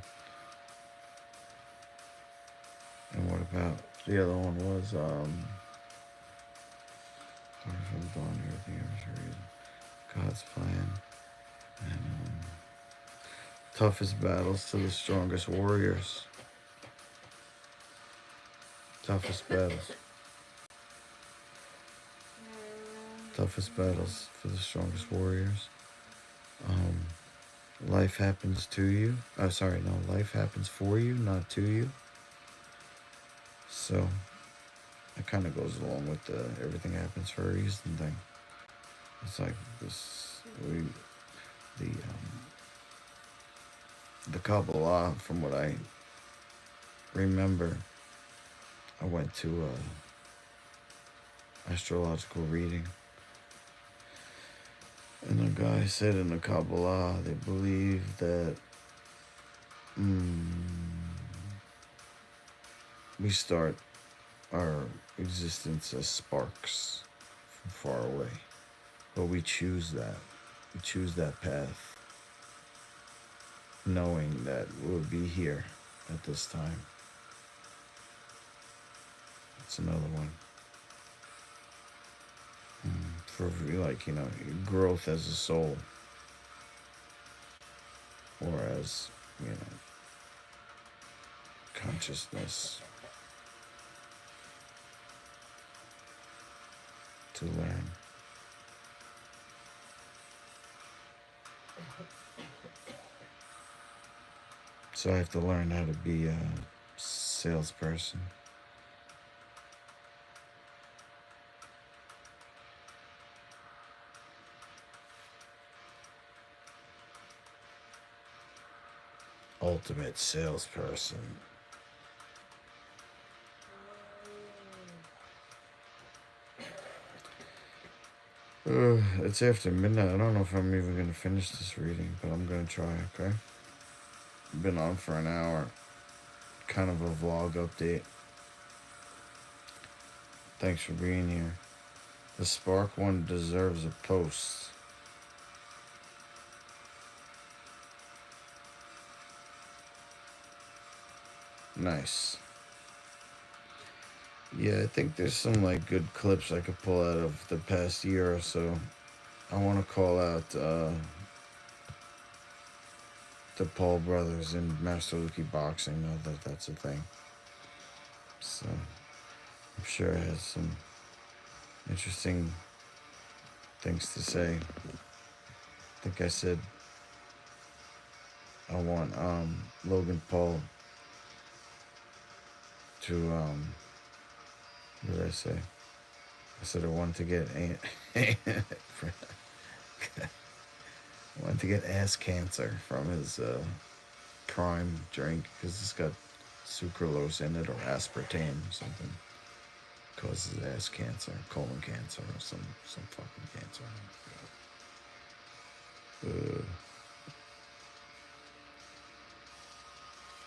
And what about the other one was, darkest before the dawn, everything happens for a reason. God's plan. And toughest battles to the strongest warriors. Toughest battles. Toughest battles for the strongest warriors. Life happens to you. Life happens for you, not to you. So it kind of goes along with the everything happens for a reason thing. It's like this, the Kabbalah, from what I remember, I went to a astrological reading, and the guy said in the Kabbalah they believe that we start our existence as sparks from far away, but we choose that. We choose that path, knowing that we'll be here at this time. That's another one. For growth as a soul, or as, consciousness, to learn. So I have to learn how to be a salesperson. Ultimate salesperson. It's after midnight. I don't know if I'm even going to finish this reading, but I'm going to try, okay? Been on for an hour. Kind of a vlog update. Thanks for being here. The Spark one deserves a post. Nice. Yeah, I think there's some good clips I could pull out of the past year or so I want to call out the Paul brothers in Master Luki Boxing. Know that that's a thing. So I'm sure it has some interesting things to say. I think I said I want Logan Paul to what did I say? I said I wanted to get I wanted to get ass cancer from his prime drink because it's got sucralose in it or aspartame or something. Causes ass cancer, colon cancer, or some fucking cancer.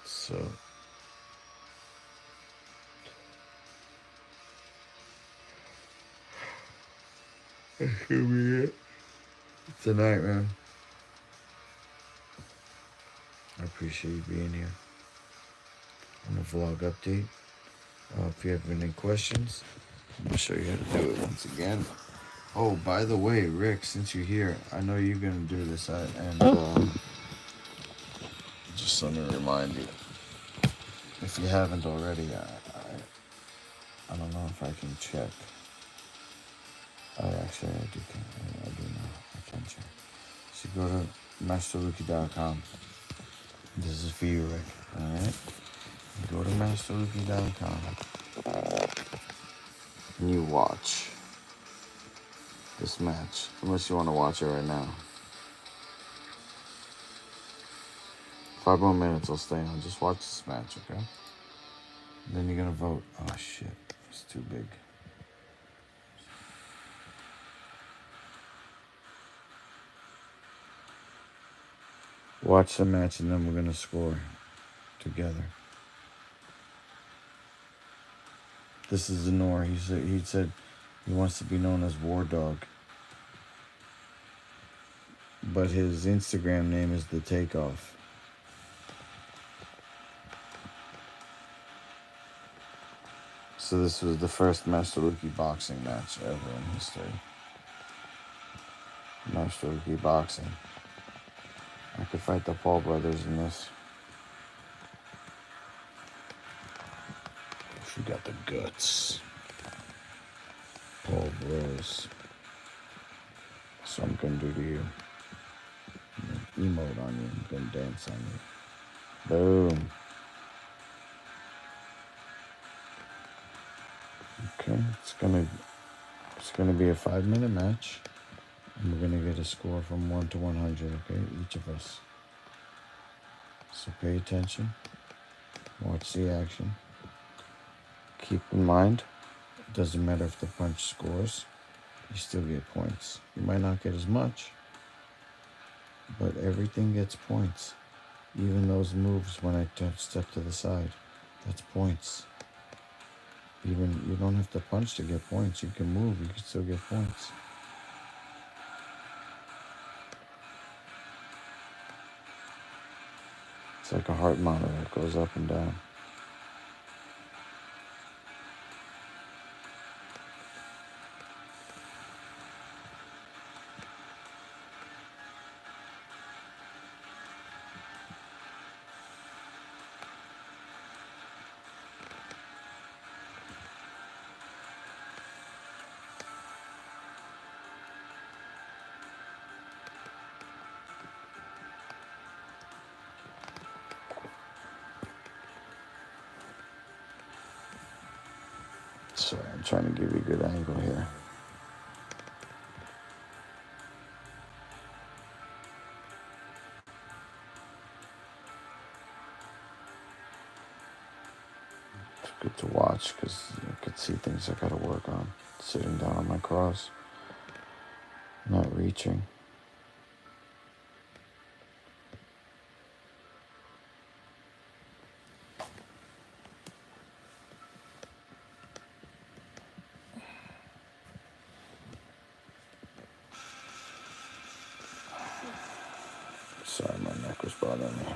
So that should be it tonight, man. I appreciate you being here on the vlog update. If you have any questions, I'm gonna show you how to do it once again. Oh, by the way, Rick, since you're here, I know you're gonna do this, and just let me remind you, if you haven't already, I don't know if I can check. Actually, I do know. I can check. So go to masterluki.com. This is for you, Rick. Alright? Go to masterluki.com and you watch this match. Unless you want to watch it right now. 5 more minutes, I'll stay on. Just watch this match, okay? And then you're gonna vote. Oh shit, it's too big. Watch the match and then we're gonna score together. This is Zenor. He said he wants to be known as War Dog. But his Instagram name is The Takeoff. So this was the first Master Luki boxing match ever in history. Master Luki boxing. I could fight the Paul brothers in this. If you got the guts. Paul bros. That's what I'm gonna do to you. I'm gonna emote on you. I'm gonna dance on you. Boom. Okay, it's gonna be a 5-minute match. And we're gonna get a score from 1 to 100, okay? Each of us. So pay attention. Watch the action. Keep in mind, it doesn't matter if the punch scores, you still get points. You might not get as much, but everything gets points. Even those moves when I step to the side, that's points. Even you don't have to punch to get points. You can move, you can still get points. It's like a heart monitor that goes up and down. Sorry, I'm trying to give you a good angle here. It's good to watch because I could see things I gotta work on. Sitting down on my cross, not reaching. Sorry, my neck was bothering me.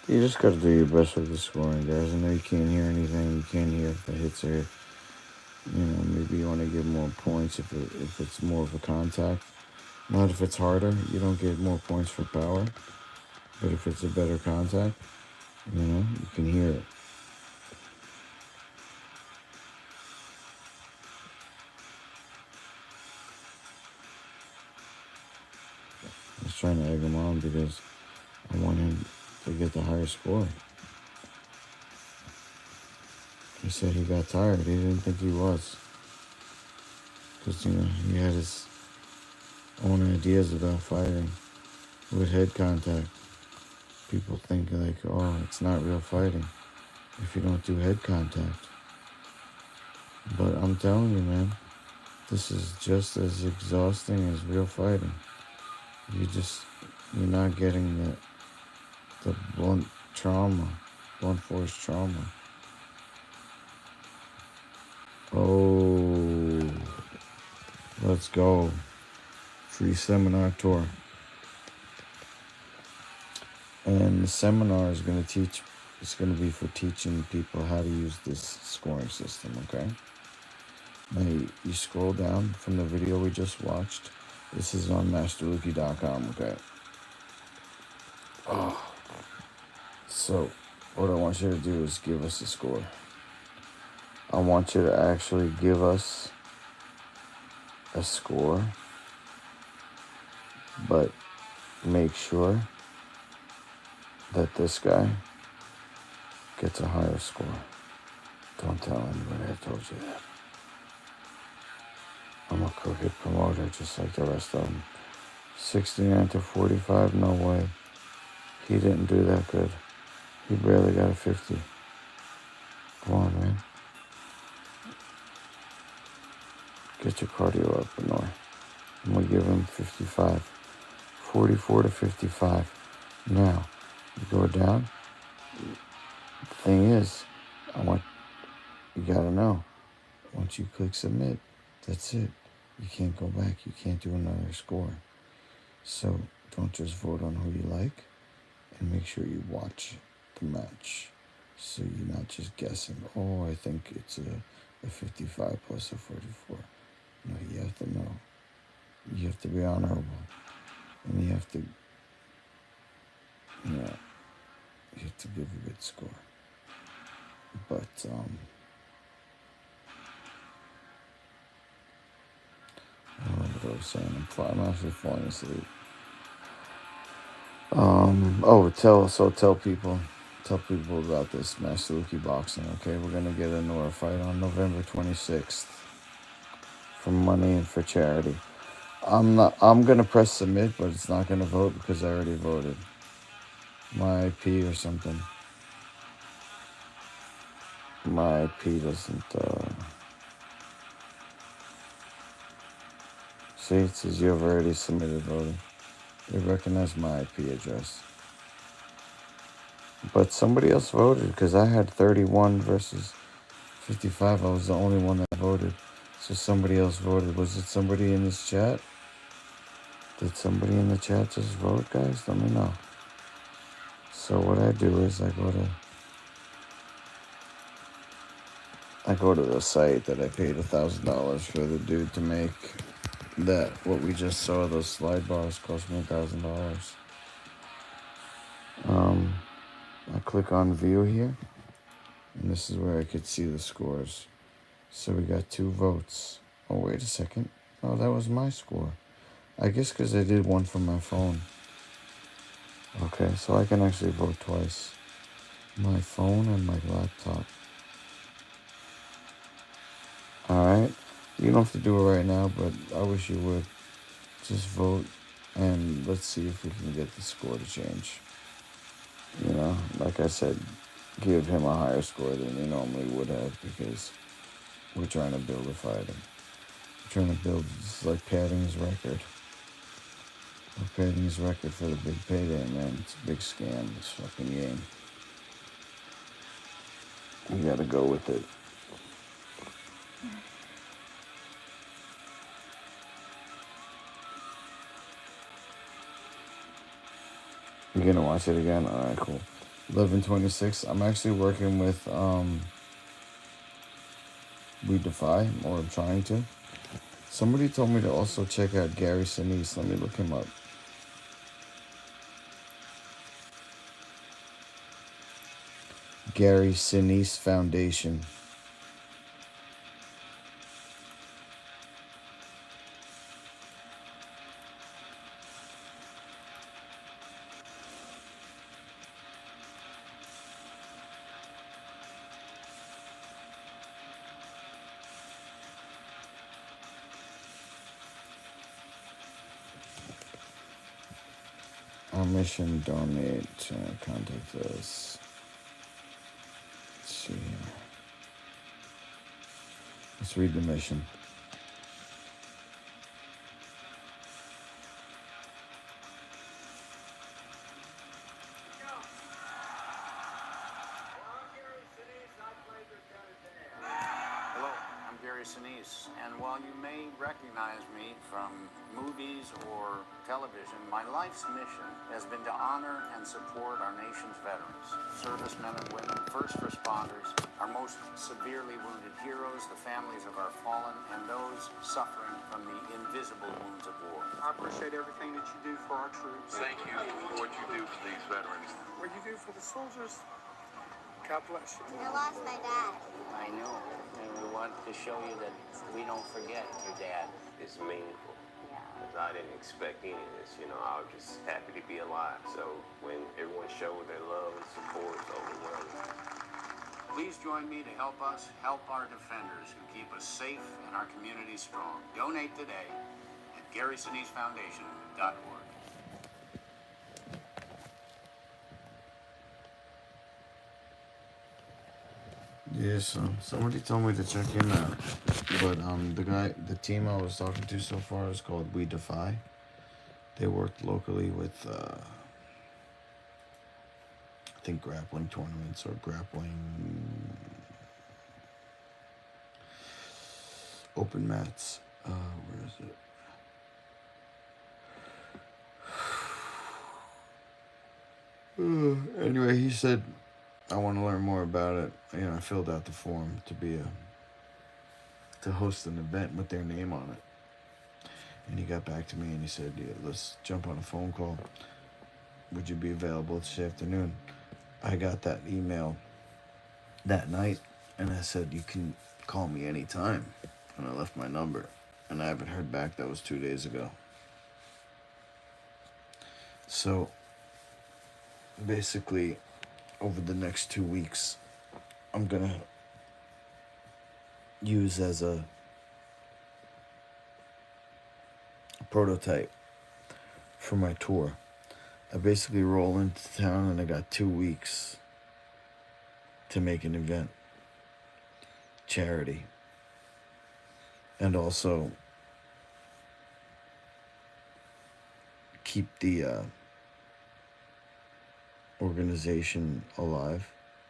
You just gotta do your best with the scoring, guys. I know you can't hear anything. You can't hear if the hits are, maybe you want to give more points if it's more of a contact. Not if it's harder. You don't get more points for power. But if it's a better contact, you can hear it. I was trying to egg him on because I want him to get the higher score. He said he got tired. He didn't think he was. Because, he had his own ideas about fighting with head contact. People think like, oh, it's not real fighting if you don't do head contact. But I'm telling you, man, this is just as exhausting as real fighting. You're not getting the blunt force trauma. Oh, let's go. Free seminar tour. And the seminar is going to it's going to be for teaching people how to use this scoring system, okay? Now, you scroll down from the video we just watched. This is on masterluki.com, okay? Oh. So, what I want you to do is give us a score. I want you to actually give us a score, but make sure that this guy gets a higher score. Don't tell anybody I told you that. I'm a crooked promoter just like the rest of them. 69 to 45, no way. He didn't do that good. He barely got a 50. Come on, man. Get your cardio up, Benoit. I'm going to give him 55. 44 to 55. Now, you go down. The thing is, you got to know, once you click submit, that's it. You can't go back. You can't do another score. So don't just vote on who you like, and make sure you watch the match. So you're not just guessing, oh, I think it's a 55 plus a 44. No, you have to know. You have to be honorable. And you have to, you have to give a good score. But, I don't know what I was saying. I'm actually falling asleep. Tell people about this Master Luki boxing, okay? We're gonna get into our fight on November 26th for money and for charity. I'm gonna press submit, but it's not gonna vote because I already voted. My IP or something. My IP doesn't, see, it says you have already submitted voting. They recognize my IP address. But somebody else voted because I had 31 versus 55. I was the only one that voted. So somebody else voted. Was it somebody in this chat? Did somebody in the chat just vote, guys? Let me know. So what I do is I go to the site that I paid $1,000 for the dude to make. That what we just saw, those slide bars cost me $1,000. I click on view here, and this is where I could see the scores. So we got 2 votes. Oh, wait a second. Oh, that was my score. I guess because I did one from my phone. Okay, so I can actually vote twice. My phone and my laptop. Alright? You don't have to do it right now, but I wish you would. Just vote, and let's see if we can get the score to change. Like I said, give him a higher score than he normally would have because we're trying to build a fighter. We're trying to build, it's like padding his record. We're padding his record for the big payday, man. It's a big scam, this fucking game. You gotta go with it. You gonna watch it again? Alright, cool. 1126. I'm actually working with We Defy, or I'm trying to. Somebody told me to also check out Gary Sinise. Let me look him up. Gary Sinise Foundation. Our mission, donate, contact us. Let's see here. Let's read the mission. Hello, I'm Gary Sinise, and while you may recognize me from movies or television, my life's mission has been to honor and support our nation's veterans, servicemen and women, first responders, our most severely wounded heroes, the families of our fallen, and those suffering from the invisible wounds of war. I appreciate everything that you do for our troops. Thank you for what you do for these veterans. What you do for the soldiers, God bless you. I lost my dad. I know, and we want to show you that we don't forget your dad. It's meaningful. Because I didn't expect any of this, I was just happy to be alive. So when everyone showed their love and support, it's overwhelming. Please join me to help us help our defenders who keep us safe and our communities strong. Donate today at GarySineseFoundation.org. Yeah, so somebody told me to check in that. But the team I was talking to so far is called We Defy. They worked locally with I think grappling tournaments or grappling open mats. Where is it? Anyway, he said I want to learn more about it. I filled out the form to host an event with their name on it. And he got back to me and he said, yeah, let's jump on a phone call. Would you be available this afternoon? I got that email that night and I said, you can call me anytime. And I left my number. And I haven't heard back. That was 2 days ago. So basically, over the next 2 weeks, I'm gonna use as a prototype for my tour. I basically roll into town and I got 2 weeks to make an event, charity, and also keep the organization alive,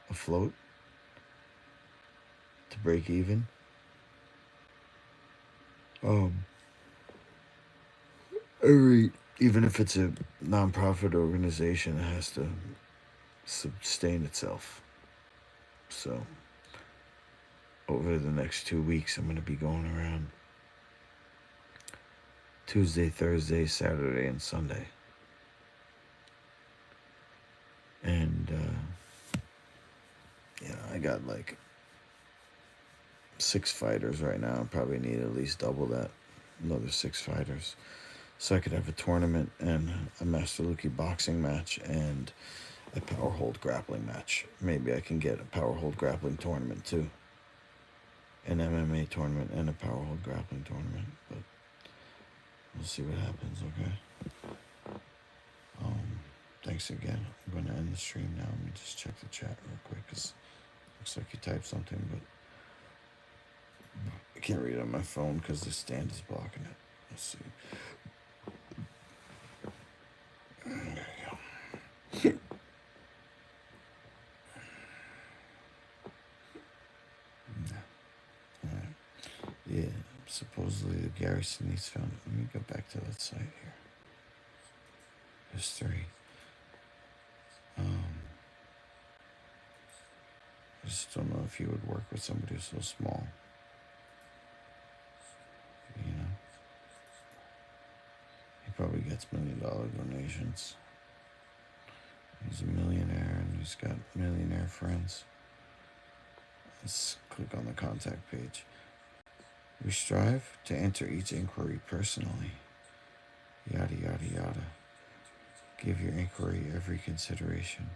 afloat, to break even. Even if it's a non-profit organization, it has to sustain itself. So over the next 2 weeks, I'm going to be going around Tuesday, Thursday, Saturday, and Sunday. And, I got like 6 fighters right now. I probably need at least double that, another 6 fighters. So I could have a tournament and a Master Luki boxing match and a power hold grappling match. Maybe I can get a power hold grappling tournament too. An MMA tournament and a power hold grappling tournament. But we'll see what happens, okay? Thanks again. I'm going to end the stream now. Let me just check the chat real quick because it looks like you typed something, but I can't read it on my phone because the stand is blocking it. Let's see. There you go. Alright. Yeah, supposedly the Gary Sinise found it. Let me go back to that site here. History. just don't know if he would work with somebody so small. You know? He probably gets $1 million donations. He's a millionaire and he's got millionaire friends. Let's click on the contact page. We strive to answer each inquiry personally. Yada, yada, yada. Give your inquiry every consideration.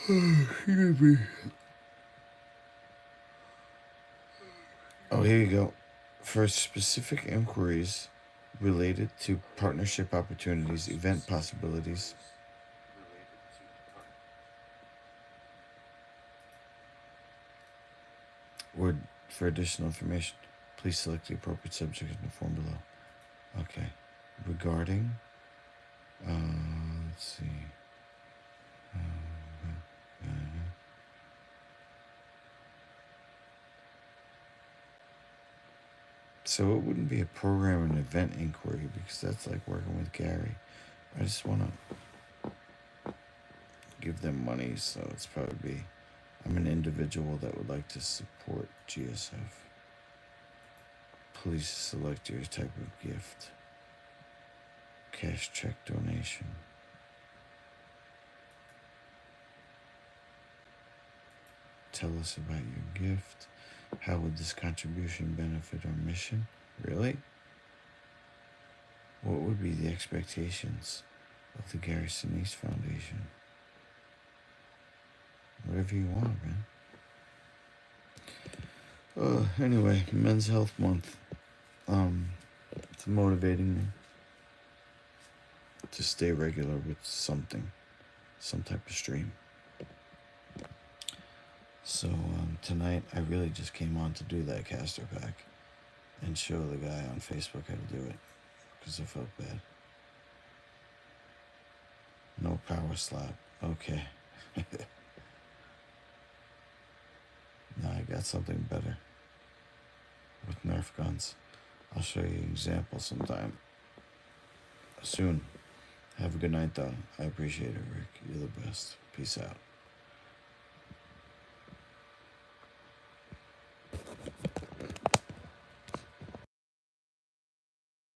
Excuse me. Oh, here you go. For specific inquiries related to partnership opportunities, event possibilities, or for additional information, please select the appropriate subject in the form below. Okay. Regarding, let's see. So it wouldn't be a program and event inquiry because that's like working with Gary. I just want to give them money, so it's probably I'm an individual that would like to support GSF. Please select your type of gift. Cash check donation. Tell us about your gift. How would this contribution benefit our mission? Really? What would be the expectations of the Gary Sinise Foundation? Whatever you want, man. Anyway, Men's Health Month. It's motivating me to stay regular with something, some type of stream. So tonight I really just came on to do that Castor pack and show the guy on Facebook how to do it because I felt bad. No power slap. Okay. Now I got something better with Nerf guns. I'll show you an example sometime soon. Have a good night though. I appreciate it, Rick. You're the best. Peace out.